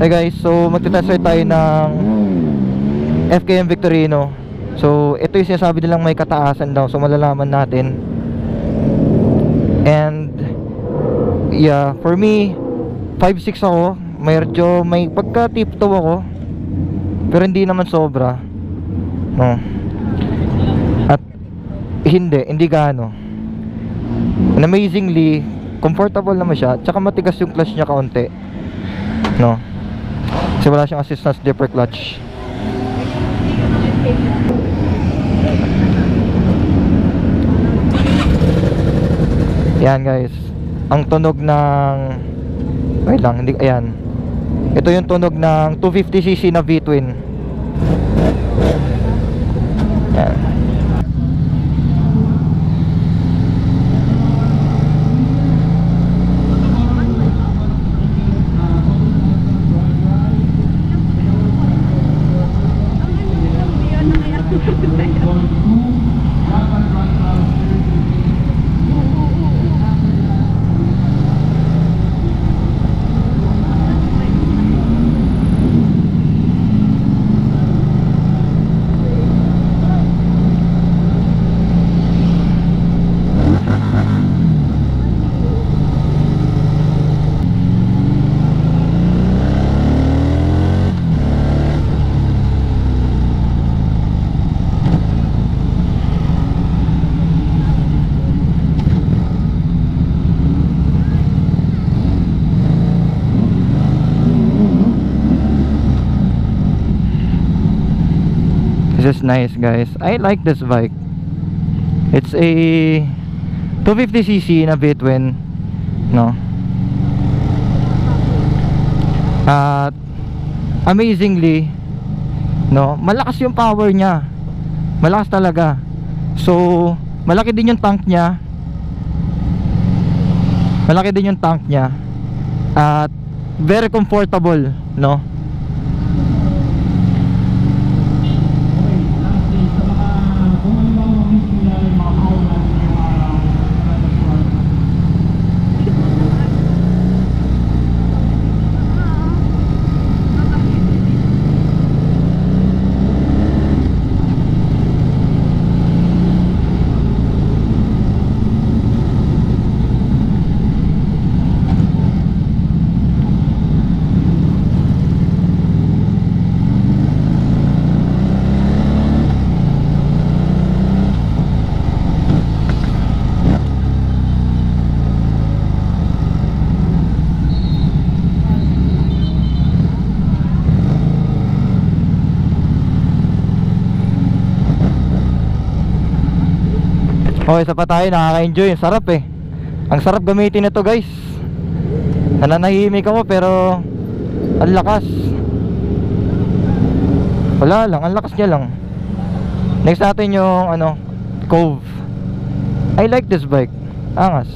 Hey guys, so magte-test ride tayo ng FKM Victorino. So ito yung sinasabi nilang may kataasan daw, so malalaman natin. And yeah, for me 5'6" ako. Medyo may pagka-tiptoe ako, pero hindi naman sobra, no. At hindi gaano. And amazingly comfortable naman siya, tsaka matigas yung clutch niya kaunti, no. Kasi wala siyang assistance dipper clutch. Yan guys, ang tunog ng ayan. Ito yung tunog ng 250cc na V-twin. Yan. This is nice guys. I like this bike. It's a 250cc na V-twin, no. At amazingly, no, malakas yung power niya. Malakas talaga. So malaki din yung tank niya. At very comfortable, no. Okay, isa pa tayo, nakaka-enjoy. Ang sarap eh. Ang sarap gamitin ito guys. Nananahimik ako pero ang lakas. Wala lang, ang lakas niya lang. Next natin yung Cove. I like this bike. Angas.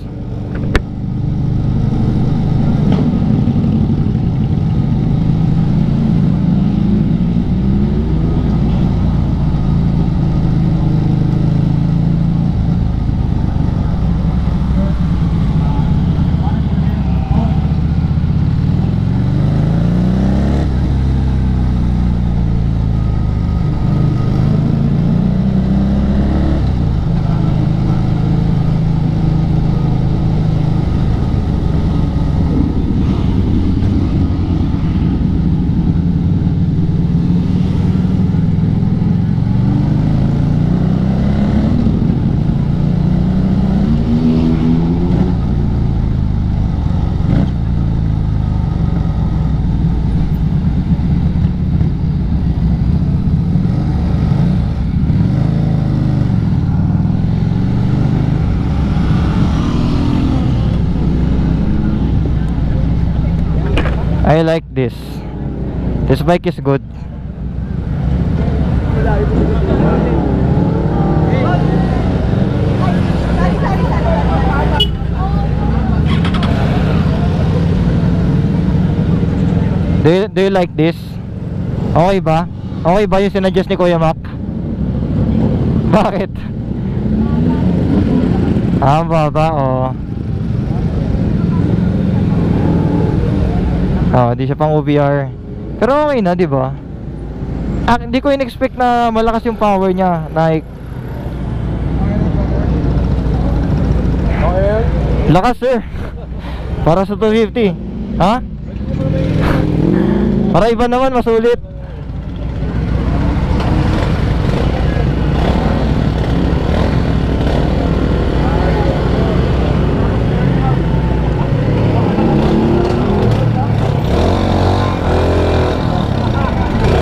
I like this. This bike is good. Do you like this? Okay ba? Okay ba yung sinadjust ni Kuya Mac? Bakit? Baba, oh. Di siya pang OBR. Pero okay na, di ba? Hindi ko in-expect na malakas yung power niya, like Okay. lakas sir. Para sa 250. Ha? Para iba naman, masulit.